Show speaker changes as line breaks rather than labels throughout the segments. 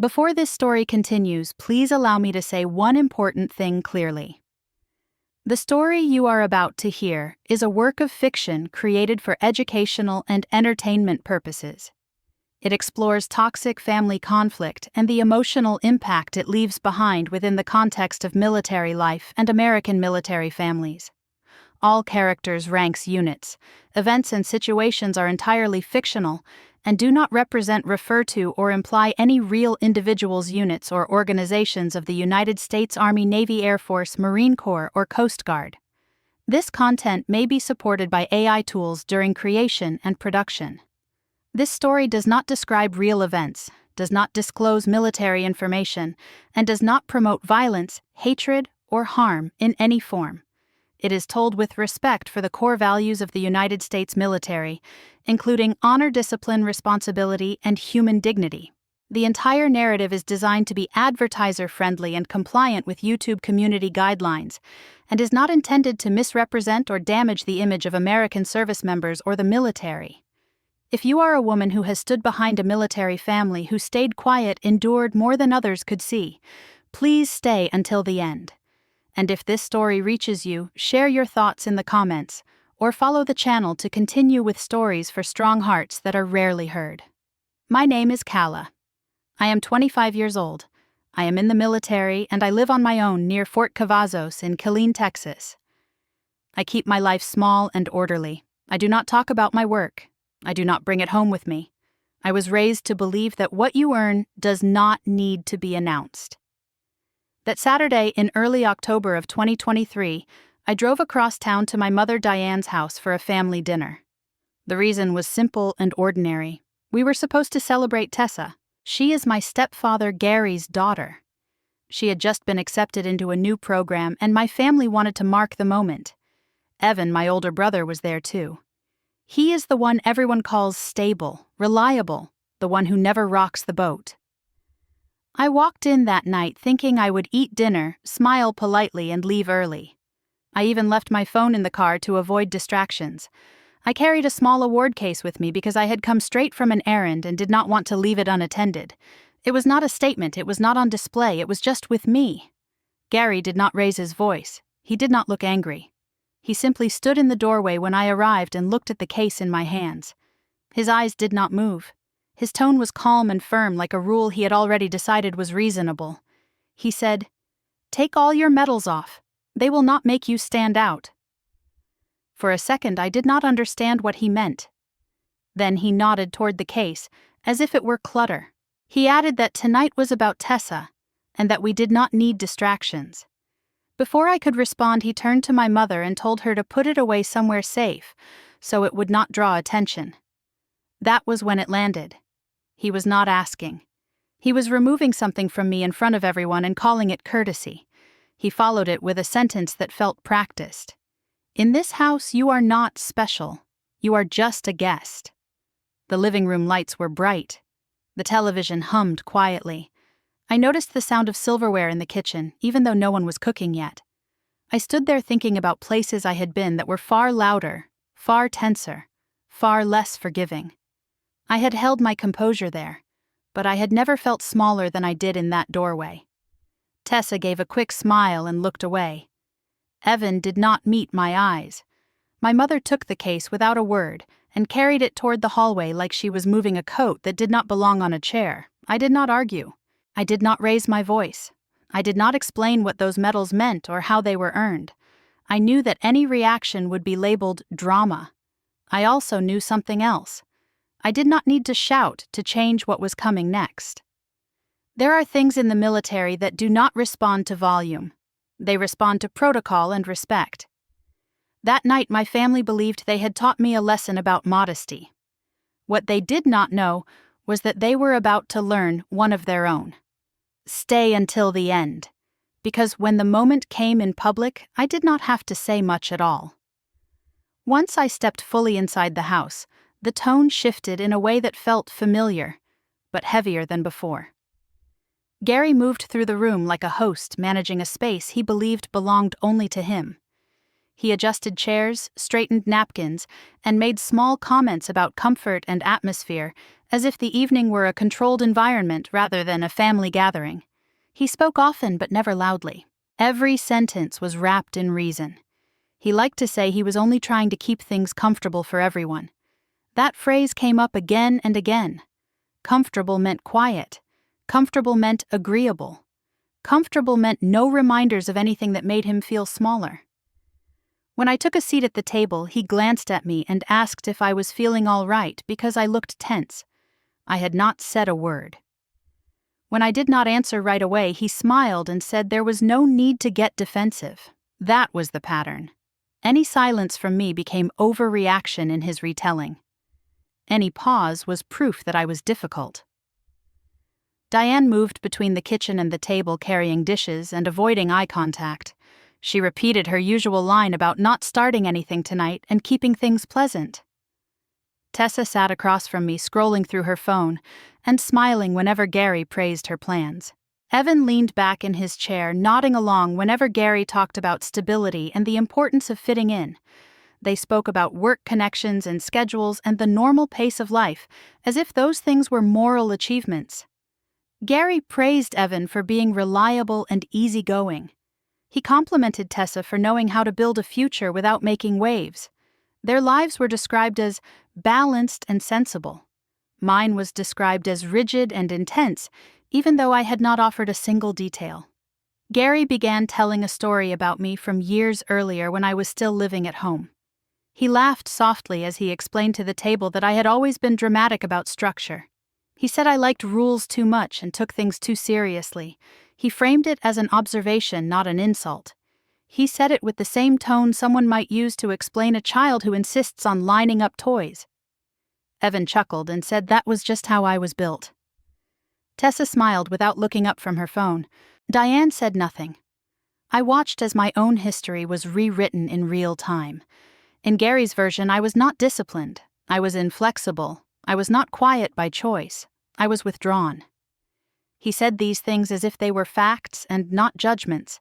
Before this story continues, please allow me to say one important thing clearly. The story you are about to hear is a work of fiction created for educational and entertainment purposes. It explores toxic family conflict and the emotional impact it leaves behind within the context of military life and American military families. All characters ranks units. Events and situations are entirely fictional and do not refer to or imply any real individuals, units, or organizations of the United States Army, Navy, Air Force, Marine Corps, or Coast Guard. This content may be supported by AI tools during creation and production. This story does not describe real events, does not disclose military information, and does not promote violence, hatred, or harm in any form. It is told with respect for the core values of the United States military, including honor, discipline, responsibility, and human dignity. The entire narrative is designed to be advertiser-friendly and compliant with YouTube community guidelines, and is not intended to misrepresent or damage the image of American service members or the military. If you are a woman who has stood behind a military family who stayed quiet, endured more than others could see, please stay until the end. And if this story reaches you, share your thoughts in the comments, or follow the channel to continue with stories for strong hearts that are rarely heard. My name is Kala. I am 25 years old. I am in the military and I live on my own near Fort Cavazos in Killeen, Texas. I keep my life small and orderly. I do not talk about my work. I do not bring it home with me. I was raised to believe that what you earn does not need to be announced. That Saturday in early October of 2023, I drove across town to my mother Diane's house for a family dinner. The reason was simple and ordinary. We were supposed to celebrate Tessa. She is my stepfather Gary's daughter. She had just been accepted into a new program and my family wanted to mark the moment. Evan, my older brother, was there too. He is the one everyone calls stable, reliable, the one who never rocks the boat. I walked in that night thinking I would eat dinner, smile politely, and leave early. I even left my phone in the car to avoid distractions. I carried a small award case with me because I had come straight from an errand and did not want to leave it unattended. It was not a statement, it was not on display, it was just with me. Gary did not raise his voice. He did not look angry. He simply stood in the doorway when I arrived and looked at the case in my hands. His eyes did not move. His tone was calm and firm, like a rule he had already decided was reasonable. He said, "Take all your medals off. They will not make you stand out." For a second, I did not understand what he meant. Then he nodded toward the case, as if it were clutter. He added that tonight was about Tessa, and that we did not need distractions. Before I could respond, he turned to my mother and told her to put it away somewhere safe, so it would not draw attention. That was when it landed. He was not asking. He was removing something from me in front of everyone and calling it courtesy. He followed it with a sentence that felt practiced. "In this house, you are not special. You are just a guest." The living room lights were bright. The television hummed quietly. I noticed the sound of silverware in the kitchen, even though no one was cooking yet. I stood there thinking about places I had been that were far louder, far tenser, far less forgiving. I had held my composure there, but I had never felt smaller than I did in that doorway. Tessa gave a quick smile and looked away. Evan did not meet my eyes. My mother took the case without a word and carried it toward the hallway like she was moving a coat that did not belong on a chair. I did not argue. I did not raise my voice. I did not explain what those medals meant or how they were earned. I knew that any reaction would be labeled drama. I also knew something else. I did not need to shout to change what was coming next. There are things in the military that do not respond to volume. They respond to protocol and respect. That night, my family believed they had taught me a lesson about modesty. What they did not know was that they were about to learn one of their own. Stay until the end, because when the moment came in public, I did not have to say much at all. Once I stepped fully inside the house, the tone shifted in a way that felt familiar, but heavier than before. Gary moved through the room like a host managing a space he believed belonged only to him. He adjusted chairs, straightened napkins, and made small comments about comfort and atmosphere, as if the evening were a controlled environment rather than a family gathering. He spoke often but never loudly. Every sentence was wrapped in reason. He liked to say he was only trying to keep things comfortable for everyone. That phrase came up again and again. Comfortable meant quiet. Comfortable meant agreeable. Comfortable meant no reminders of anything that made him feel smaller. When I took a seat at the table, he glanced at me and asked if I was feeling all right because I looked tense. I had not said a word. When I did not answer right away, he smiled and said there was no need to get defensive. That was the pattern. Any silence from me became overreaction in his retelling. Any pause was proof that I was difficult. Diane moved between the kitchen and the table carrying dishes and avoiding eye contact. She repeated her usual line about not starting anything tonight and keeping things pleasant. Tessa sat across from me, scrolling through her phone and smiling whenever Gary praised her plans. Evan leaned back in his chair, nodding along whenever Gary talked about stability and the importance of fitting in. They spoke about work connections and schedules and the normal pace of life, as if those things were moral achievements. Gary praised Evan for being reliable and easygoing. He complimented Tessa for knowing how to build a future without making waves. Their lives were described as balanced and sensible. Mine was described as rigid and intense, even though I had not offered a single detail. Gary began telling a story about me from years earlier when I was still living at home. He laughed softly as he explained to the table that I had always been dramatic about structure. He said I liked rules too much and took things too seriously. He framed it as an observation, not an insult. He said it with the same tone someone might use to explain a child who insists on lining up toys. Evan chuckled and said that was just how I was built. Tessa smiled without looking up from her phone. Diane said nothing. I watched as my own history was rewritten in real time. In Gary's version, I was not disciplined. I was inflexible. I was not quiet by choice. I was withdrawn. He said these things as if they were facts and not judgments.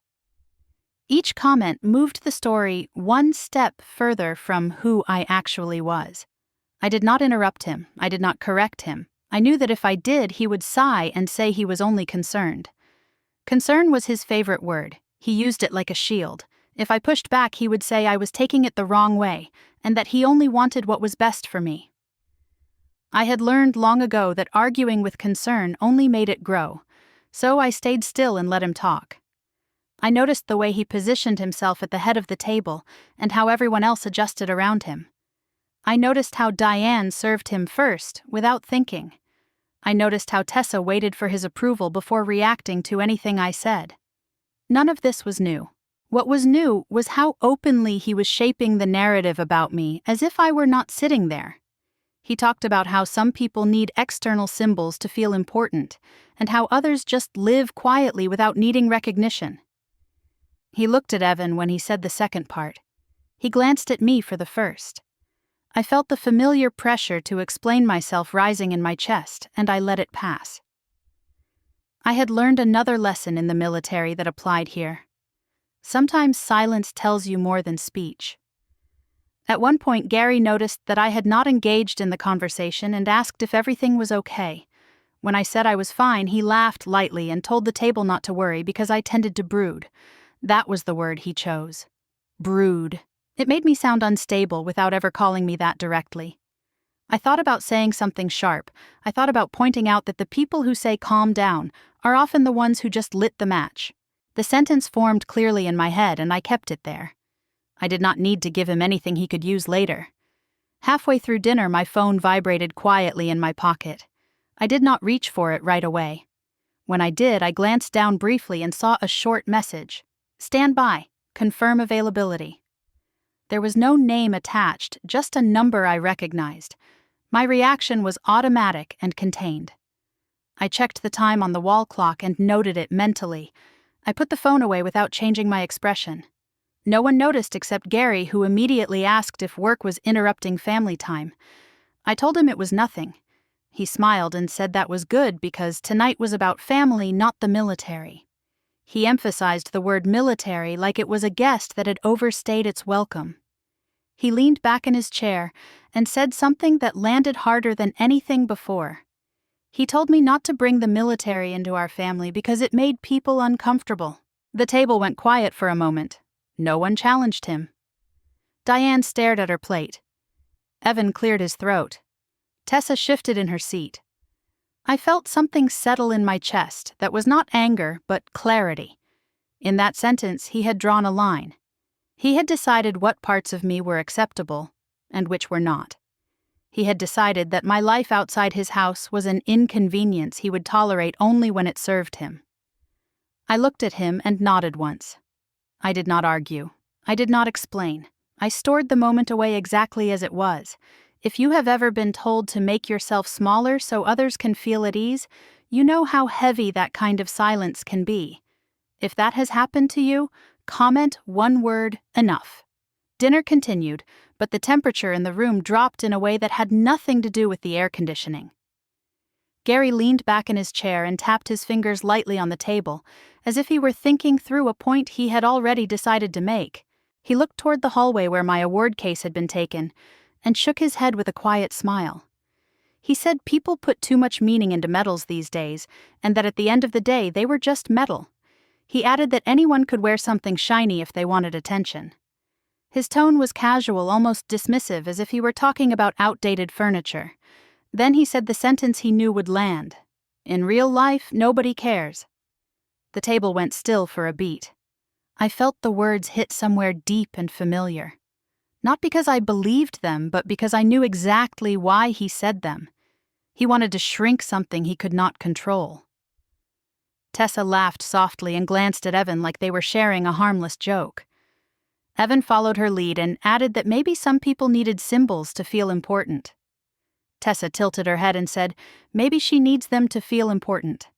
Each comment moved the story one step further from who I actually was. I did not interrupt him. I did not correct him. I knew that if I did, he would sigh and say he was only concerned. Concern was his favorite word. He used it like a shield. If I pushed back, he would say I was taking it the wrong way, and that he only wanted what was best for me. I had learned long ago that arguing with concern only made it grow, so I stayed still and let him talk. I noticed the way he positioned himself at the head of the table and how everyone else adjusted around him. I noticed how Diane served him first, without thinking. I noticed how Tessa waited for his approval before reacting to anything I said. None of this was new. What was new was how openly he was shaping the narrative about me as if I were not sitting there. He talked about how some people need external symbols to feel important, and how others just live quietly without needing recognition. He looked at Evan when he said the second part. He glanced at me for the first. I felt the familiar pressure to explain myself rising in my chest, and I let it pass. I had learned another lesson in the military that applied here. Sometimes silence tells you more than speech. At one point, Gary noticed that I had not engaged in the conversation and asked if everything was okay. When I said I was fine, he laughed lightly and told the table not to worry because I tended to brood. That was the word he chose. Brood. It made me sound unstable without ever calling me that directly. I thought about saying something sharp. I thought about pointing out that the people who say calm down are often the ones who just lit the match. The sentence formed clearly in my head and I kept it there. I did not need to give him anything he could use later. Halfway through dinner, my phone vibrated quietly in my pocket. I did not reach for it right away. When I did, I glanced down briefly and saw a short message. Stand by. Confirm availability. There was no name attached, just a number I recognized. My reaction was automatic and contained. I checked the time on the wall clock and noted it mentally. I put the phone away without changing my expression. No one noticed except Gary, who immediately asked if work was interrupting family time. I told him it was nothing. He smiled and said that was good because tonight was about family, not the military. He emphasized the word military like it was a guest that had overstayed its welcome. He leaned back in his chair and said something that landed harder than anything before. He told me not to bring the military into our family because it made people uncomfortable. The table went quiet for a moment. No one challenged him. Diane stared at her plate. Evan cleared his throat. Tessa shifted in her seat. I felt something settle in my chest that was not anger, but clarity. In that sentence, he had drawn a line. He had decided what parts of me were acceptable and which were not. He had decided that my life outside his house was an inconvenience he would tolerate only when it served him. I looked at him and nodded once. I did not argue. I did not explain. I stored the moment away exactly as it was. If you have ever been told to make yourself smaller so others can feel at ease, you know how heavy that kind of silence can be. If that has happened to you, comment one word, enough. Dinner continued, but the temperature in the room dropped in a way that had nothing to do with the air conditioning. Gary leaned back in his chair and tapped his fingers lightly on the table, as if he were thinking through a point he had already decided to make. He looked toward the hallway where my award case had been taken, and shook his head with a quiet smile. He said people put too much meaning into medals these days, and that at the end of the day they were just metal. He added that anyone could wear something shiny if they wanted attention. His tone was casual, almost dismissive, as if he were talking about outdated furniture. Then he said the sentence he knew would land. In real life, nobody cares. The table went still for a beat. I felt the words hit somewhere deep and familiar. Not because I believed them, but because I knew exactly why he said them. He wanted to shrink something he could not control. Tessa laughed softly and glanced at Evan like they were sharing a harmless joke. Evan followed her lead and added that maybe some people needed symbols to feel important. Tessa tilted her head and said, maybe she needs them to feel important.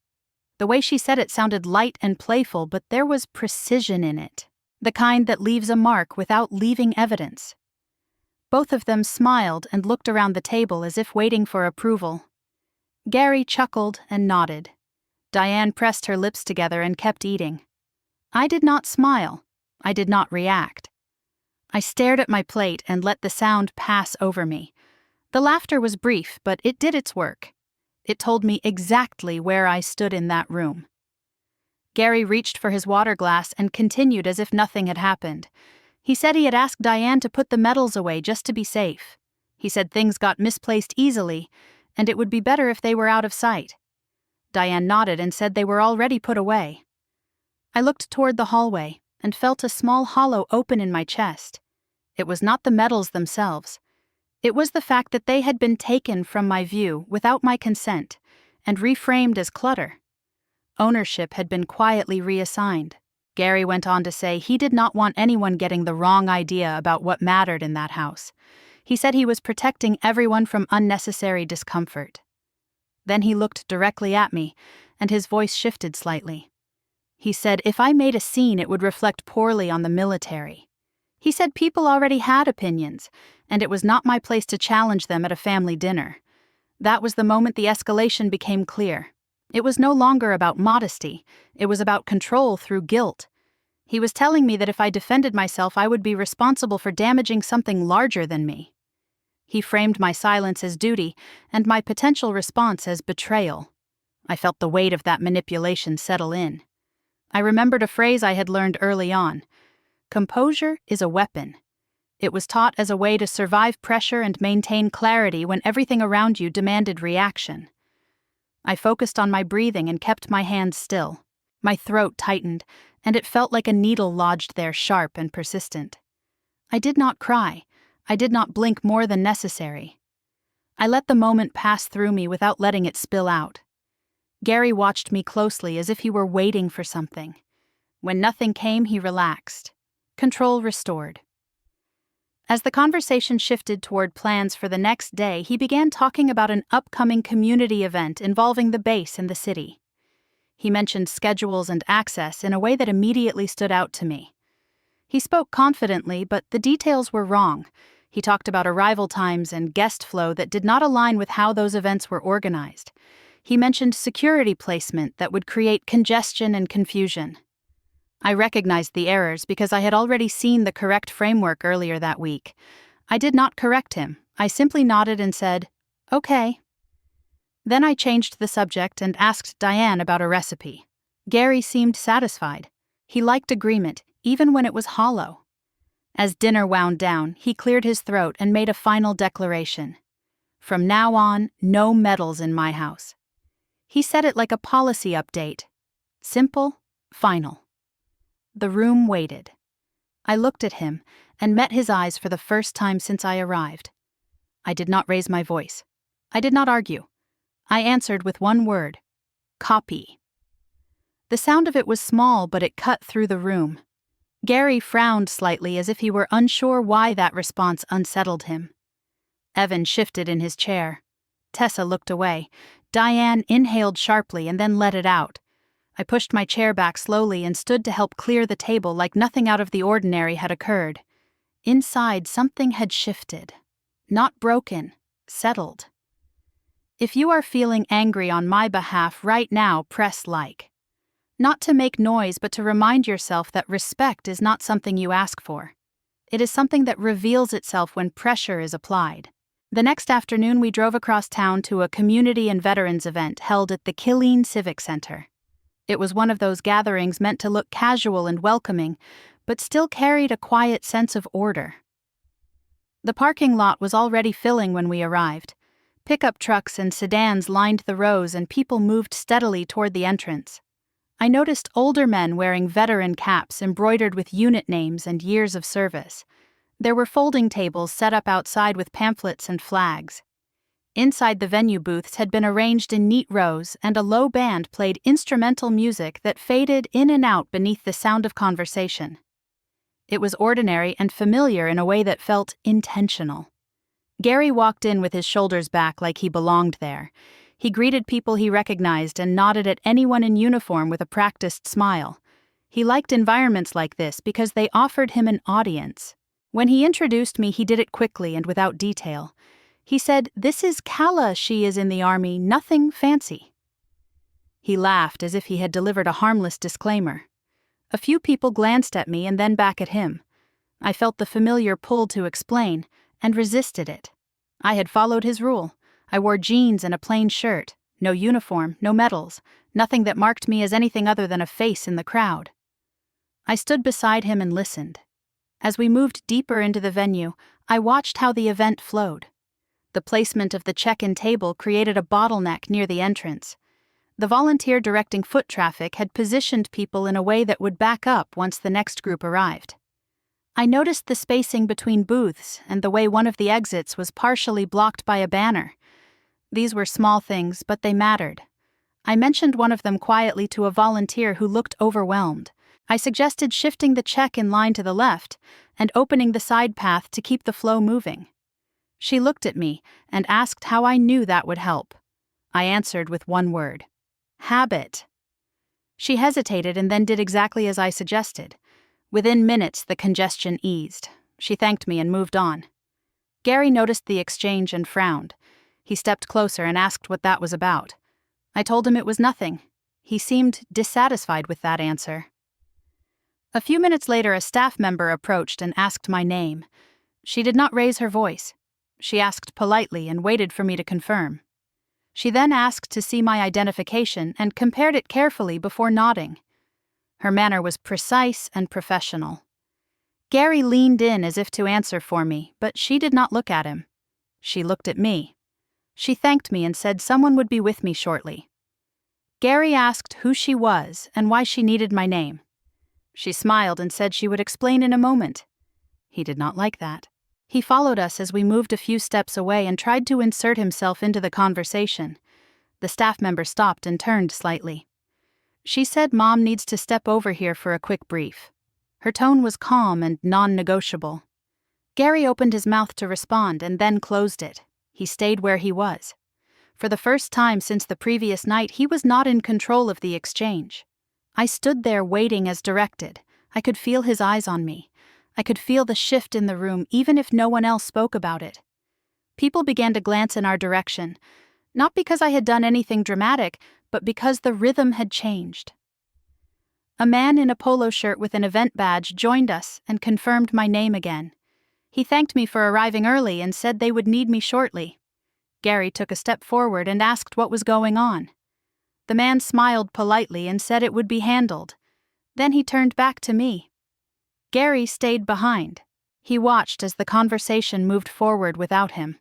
The way she said it sounded light and playful, but there was precision in it, the kind that leaves a mark without leaving evidence. Both of them smiled and looked around the table as if waiting for approval. Gary chuckled and nodded. Diane pressed her lips together and kept eating. I did not smile. I did not react. I stared at my plate and let the sound pass over me. The laughter was brief, but it did its work. It told me exactly where I stood in that room. Gary reached for his water glass and continued as if nothing had happened. He said he had asked Diane to put the medals away just to be safe. He said things got misplaced easily, and it would be better if they were out of sight. Diane nodded and said they were already put away. I looked toward the hallway and felt a small hollow open in my chest. It was not the medals themselves. It was the fact that they had been taken from my view without my consent and reframed as clutter. Ownership had been quietly reassigned. Gary went on to say he did not want anyone getting the wrong idea about what mattered in that house. He said he was protecting everyone from unnecessary discomfort. Then he looked directly at me, and his voice shifted slightly. He said if I made a scene it would reflect poorly on the military. He said people already had opinions, and it was not my place to challenge them at a family dinner. That was the moment the escalation became clear. It was no longer about modesty, it was about control through guilt. He was telling me that if I defended myself I would be responsible for damaging something larger than me. He framed my silence as duty, and my potential response as betrayal. I felt the weight of that manipulation settle in. I remembered a phrase I had learned early on. Composure is a weapon. It was taught as a way to survive pressure and maintain clarity when everything around you demanded reaction. I focused on my breathing and kept my hands still. My throat tightened, and it felt like a needle lodged there, sharp and persistent. I did not cry. I did not blink more than necessary. I let the moment pass through me without letting it spill out. Gary watched me closely as if he were waiting for something. When nothing came, he relaxed. Control restored. As the conversation shifted toward plans for the next day, he began talking about an upcoming community event involving the base and the city. He mentioned schedules and access in a way that immediately stood out to me. He spoke confidently, but the details were wrong. He talked about arrival times and guest flow that did not align with how those events were organized. He mentioned security placement that would create congestion and confusion. I recognized the errors because I had already seen the correct framework earlier that week. I did not correct him. I simply nodded and said, "Okay." Then I changed the subject and asked Diane about a recipe. Gary seemed satisfied. He liked agreement, even when it was hollow. As dinner wound down, he cleared his throat and made a final declaration. "From now on, no medals in my house." He said it like a policy update. Simple, final. The room waited. I looked at him and met his eyes for the first time since I arrived. I did not raise my voice. I did not argue. I answered with one word: copy. The sound of it was small, but it cut through the room. Gary frowned slightly as if he were unsure why that response unsettled him. Evan shifted in his chair. Tessa looked away. Diane inhaled sharply and then let it out. I pushed my chair back slowly and stood to help clear the table like nothing out of the ordinary had occurred. Inside, something had shifted. Not broken, settled. If you are feeling angry on my behalf right now, press like. Not to make noise, but to remind yourself that respect is not something you ask for. It is something that reveals itself when pressure is applied. The next afternoon, we drove across town to a community and veterans event held at the Killeen Civic Center. It was one of those gatherings meant to look casual and welcoming, but still carried a quiet sense of order. The parking lot was already filling when we arrived. Pickup trucks and sedans lined the rows and people moved steadily toward the entrance. I noticed older men wearing veteran caps embroidered with unit names and years of service. There were folding tables set up outside with pamphlets and flags. Inside, the venue booths had been arranged in neat rows, and a low band played instrumental music that faded in and out beneath the sound of conversation. It was ordinary and familiar in a way that felt intentional. Gary walked in with his shoulders back like he belonged there. He greeted people he recognized and nodded at anyone in uniform with a practiced smile. He liked environments like this because they offered him an audience. When he introduced me, he did it quickly and without detail. He said, "This is Kala, she is in the army, nothing fancy." He laughed as if he had delivered a harmless disclaimer. A few people glanced at me and then back at him. I felt the familiar pull to explain, and resisted it. I had followed his rule. I wore jeans and a plain shirt, no uniform, no medals, nothing that marked me as anything other than a face in the crowd. I stood beside him and listened. As we moved deeper into the venue, I watched how the event flowed. The placement of the check-in table created a bottleneck near the entrance. The volunteer directing foot traffic had positioned people in a way that would back up once the next group arrived. I noticed the spacing between booths and the way one of the exits was partially blocked by a banner. These were small things, but they mattered. I mentioned one of them quietly to a volunteer who looked overwhelmed. I suggested shifting the check-in line to the left and opening the side path to keep the flow moving. She looked at me and asked how I knew that would help. I answered with one word: habit. She hesitated and then did exactly as I suggested. Within minutes, the congestion eased. She thanked me and moved on. Gary noticed the exchange and frowned. He stepped closer and asked what that was about. I told him it was nothing. He seemed dissatisfied with that answer. A few minutes later, a staff member approached and asked my name. She did not raise her voice. She asked politely and waited for me to confirm. She then asked to see my identification and compared it carefully before nodding. Her manner was precise and professional. Gary leaned in as if to answer for me, but she did not look at him. She looked at me. She thanked me and said someone would be with me shortly. Gary asked who she was and why she needed my name. She smiled and said she would explain in a moment. He did not like that. He followed us as we moved a few steps away and tried to insert himself into the conversation. The staff member stopped and turned slightly. She said Mom needs to step over here for a quick brief. Her tone was calm and non-negotiable. Gary opened his mouth to respond and then closed it. He stayed where he was. For the first time since the previous night, he was not in control of the exchange. I stood there waiting as directed. I could feel his eyes on me. I could feel the shift in the room, even if no one else spoke about it. People began to glance in our direction, not because I had done anything dramatic, but because the rhythm had changed. A man in a polo shirt with an event badge joined us and confirmed my name again. He thanked me for arriving early and said they would need me shortly. Gary took a step forward and asked what was going on. The man smiled politely and said it would be handled. Then he turned back to me. Gary stayed behind. He watched as the conversation moved forward without him.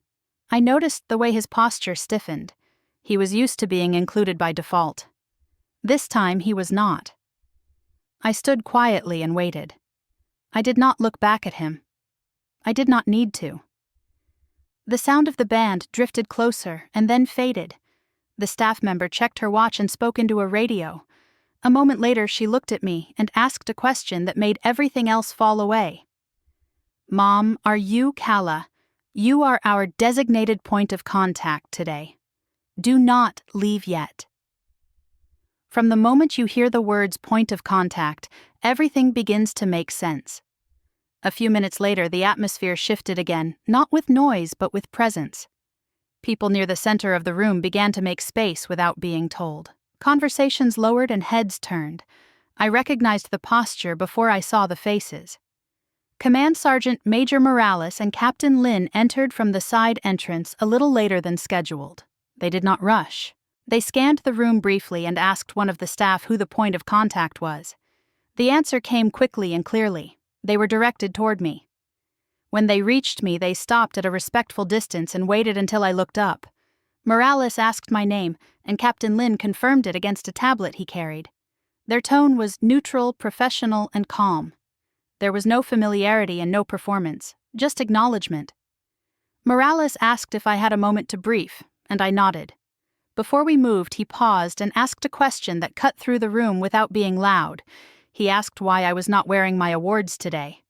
I noticed the way his posture stiffened. He was used to being included by default. This time he was not. I stood quietly and waited. I did not look back at him. I did not need to. The sound of the band drifted closer and then faded. The staff member checked her watch and spoke into a radio. A moment later, she looked at me and asked a question that made everything else fall away. "Mom, are you Kala? You are our designated point of contact today. Do not leave yet." From the moment you hear the words point of contact, everything begins to make sense. A few minutes later, the atmosphere shifted again, not with noise but with presence. People near the center of the room began to make space without being told. Conversations lowered and heads turned. I recognized the posture before I saw the faces. Command Sergeant Major Morales and Captain Lin entered from the side entrance a little later than scheduled. They did not rush. They scanned the room briefly and asked one of the staff who the point of contact was. The answer came quickly and clearly. They were directed toward me. When they reached me, they stopped at a respectful distance and waited until I looked up. Morales asked my name, and Captain Lin confirmed it against a tablet he carried. Their tone was neutral, professional, and calm. There was no familiarity and no performance, just acknowledgement. Morales asked if I had a moment to brief, and I nodded. Before we moved, he paused and asked a question that cut through the room without being loud. He asked why I was not wearing my awards today.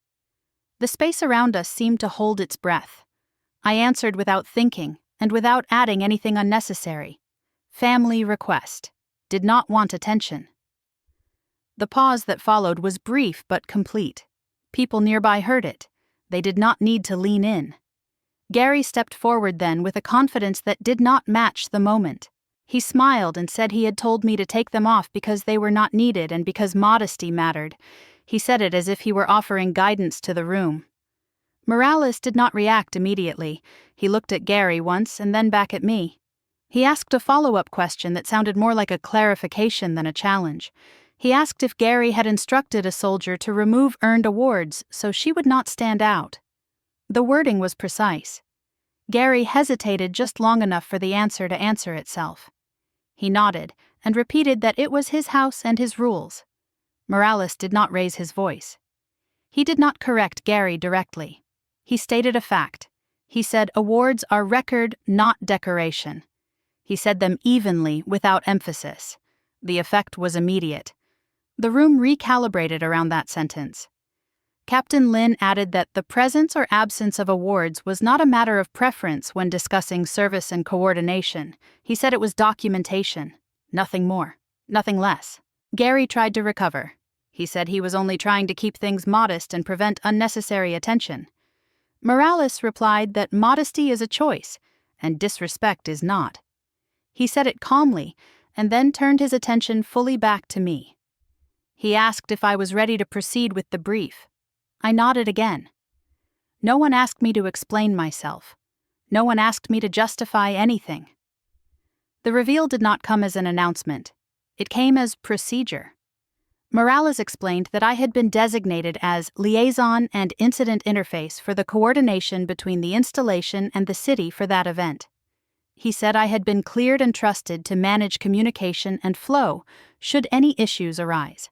The space around us seemed to hold its breath. I answered without thinking, and without adding anything unnecessary. Family request. Did not want attention. The pause that followed was brief but complete. People nearby heard it. They did not need to lean in. Gary stepped forward then with a confidence that did not match the moment. He smiled and said he had told me to take them off because they were not needed and because modesty mattered. He said it as if he were offering guidance to the room. Morales did not react immediately. He looked at Gary once and then back at me. He asked a follow-up question that sounded more like a clarification than a challenge. He asked if Gary had instructed a soldier to remove earned awards so she would not stand out. The wording was precise. Gary hesitated just long enough for the answer to answer itself. He nodded and repeated that it was his house and his rules. Morales did not raise his voice. He did not correct Gary directly. He stated a fact. He said awards are record, not decoration. He said them evenly, without emphasis. The effect was immediate. The room recalibrated around that sentence. Captain Lin added that the presence or absence of awards was not a matter of preference when discussing service and coordination. He said it was documentation. Nothing more. Nothing less. Gary tried to recover. He said he was only trying to keep things modest and prevent unnecessary attention. Morales replied that modesty is a choice, and disrespect is not. He said it calmly, and then turned his attention fully back to me. He asked if I was ready to proceed with the brief. I nodded again. No one asked me to explain myself. No one asked me to justify anything. The reveal did not come as an announcement. It came as procedure. Morales explained that I had been designated as liaison and incident interface for the coordination between the installation and the city for that event. He said I had been cleared and trusted to manage communication and flow should any issues arise.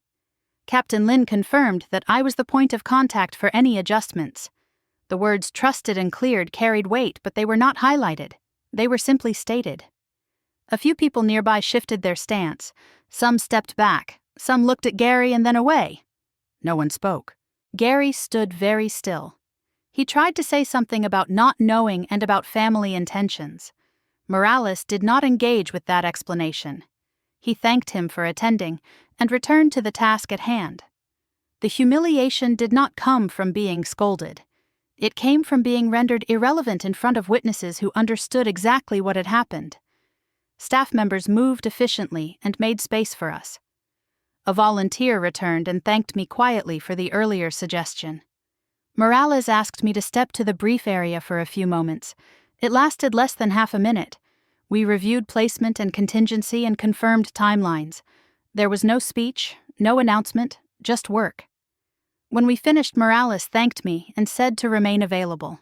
Captain Lin confirmed that I was the point of contact for any adjustments. The words trusted and cleared carried weight, but they were not highlighted. They were simply stated. A few people nearby shifted their stance. Some stepped back. Some looked at Gary and then away. No one spoke. Gary stood very still. He tried to say something about not knowing and about family intentions. Morales did not engage with that explanation. He thanked him for attending and returned to the task at hand. The humiliation did not come from being scolded. It came from being rendered irrelevant in front of witnesses who understood exactly what had happened. Staff members moved efficiently and made space for us. A volunteer returned and thanked me quietly for the earlier suggestion. Morales asked me to step to the brief area for a few moments. It lasted less than half a minute. We reviewed placement and contingency and confirmed timelines. There was no speech, no announcement, just work. When we finished, Morales thanked me and said to remain available.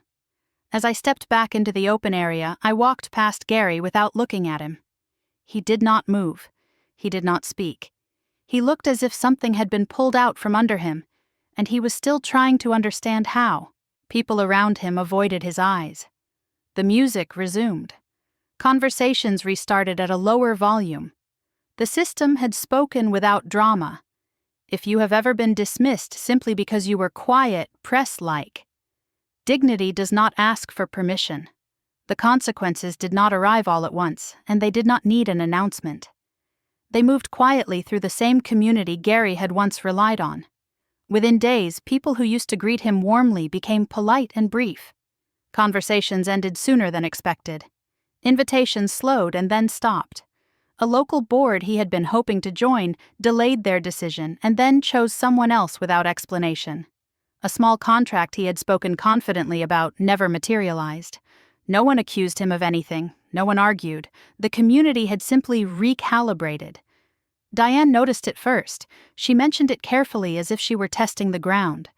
As I stepped back into the open area, I walked past Gary without looking at him. He did not move. He did not speak. He looked as if something had been pulled out from under him, and he was still trying to understand how. People around him avoided his eyes. The music resumed. Conversations restarted at a lower volume. The system had spoken without drama. If you have ever been dismissed simply because you were quiet, press like. Dignity does not ask for permission. The consequences did not arrive all at once, and they did not need an announcement. They moved quietly through the same community Gary had once relied on. Within days, people who used to greet him warmly became polite and brief. Conversations ended sooner than expected. Invitations slowed and then stopped. A local board he had been hoping to join delayed their decision and then chose someone else without explanation. A small contract he had spoken confidently about never materialized. No one accused him of anything. No one argued. The community had simply recalibrated. Diane noticed it first. She mentioned it carefully as if she were testing the ground.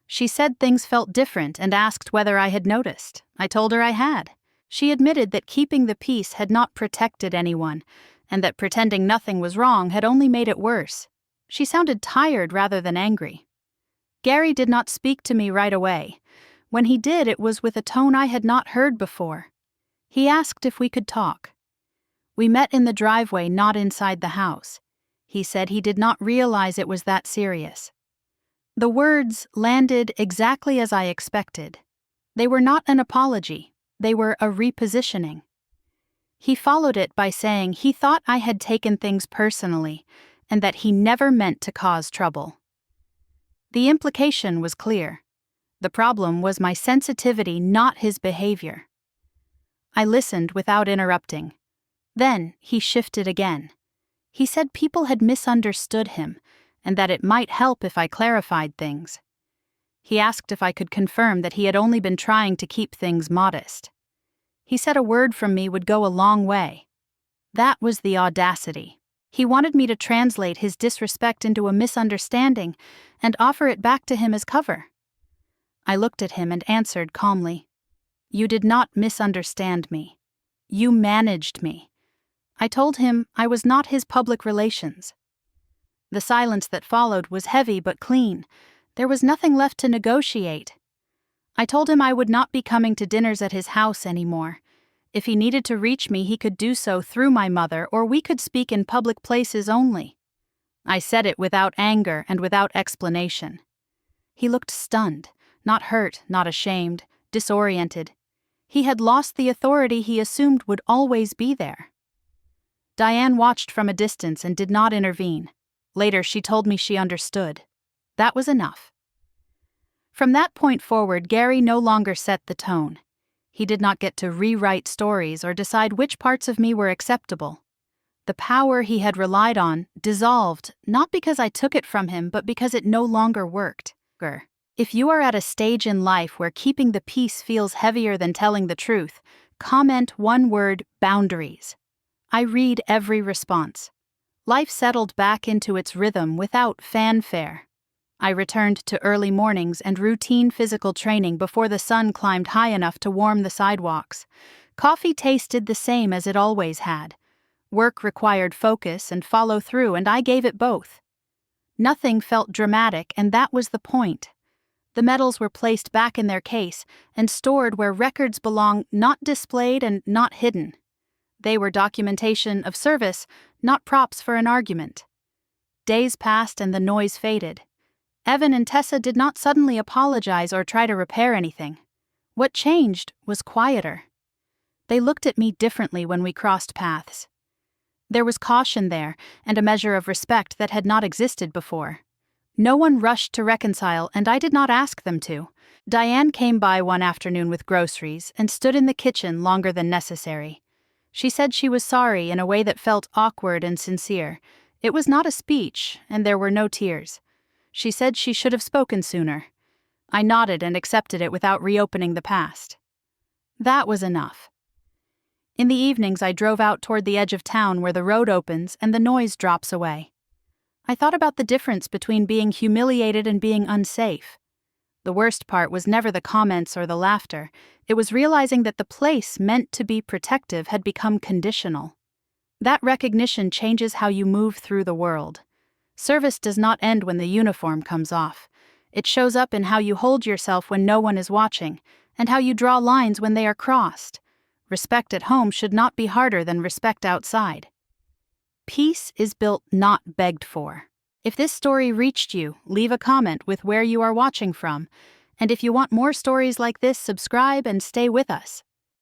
She said things felt different and asked whether I had noticed. I told her I had. She admitted that keeping the peace had not protected anyone, and that pretending nothing was wrong had only made it worse. She sounded tired rather than angry. Gary did not speak to me right away. When he did, it was with a tone I had not heard before. He asked if we could talk. We met in the driveway, not inside the house. He said he did not realize it was that serious. The words landed exactly as I expected. They were not an apology. They were a repositioning. He followed it by saying he thought I had taken things personally and that he never meant to cause trouble. The implication was clear. The problem was my sensitivity, not his behavior. I listened without interrupting. Then he shifted again. He said people had misunderstood him and that it might help if I clarified things. He asked if I could confirm that he had only been trying to keep things modest. He said a word from me would go a long way. That was the audacity. He wanted me to translate his disrespect into a misunderstanding and offer it back to him as cover. I looked at him and answered calmly, "You did not misunderstand me. You managed me." I told him I was not his public relations. The silence that followed was heavy but clean. There was nothing left to negotiate. I told him I would not be coming to dinners at his house anymore. If he needed to reach me, he could do so through my mother, or we could speak in public places only. I said it without anger and without explanation. He looked stunned, not hurt, not ashamed, disoriented. He had lost the authority he assumed would always be there. Diane watched from a distance and did not intervene. Later, she told me she understood. That was enough. From that point forward, Gary no longer set the tone. He did not get to rewrite stories or decide which parts of me were acceptable. The power he had relied on dissolved, not because I took it from him, but because it no longer worked. If you are at a stage in life where keeping the peace feels heavier than telling the truth, comment one word: boundaries. I read every response. Life settled back into its rhythm without fanfare. I returned to early mornings and routine physical training before the sun climbed high enough to warm the sidewalks. Coffee tasted the same as it always had. Work required focus and follow-through, and I gave it both. Nothing felt dramatic, and that was the point. The medals were placed back in their case and stored where records belong, not displayed and not hidden. They were documentation of service, not props for an argument. Days passed and the noise faded. Evan and Tessa did not suddenly apologize or try to repair anything. What changed was quieter. They looked at me differently when we crossed paths. There was caution there and a measure of respect that had not existed before. No one rushed to reconcile, and I did not ask them to. Diane came by one afternoon with groceries and stood in the kitchen longer than necessary. She said she was sorry in a way that felt awkward and sincere. It was not a speech, and there were no tears. She said she should have spoken sooner. I nodded and accepted it without reopening the past. That was enough. In the evenings, I drove out toward the edge of town where the road opens and the noise drops away. I thought about the difference between being humiliated and being unsafe. The worst part was never the comments or the laughter. It was realizing that the place meant to be protective had become conditional. That recognition changes how you move through the world. Service does not end when the uniform comes off. It shows up in how you hold yourself when no one is watching, and how you draw lines when they are crossed. Respect at home should not be harder than respect outside. Peace is built, not begged for. If this story reached you, leave a comment with where you are watching from. And if you want more stories like this, subscribe and stay with us.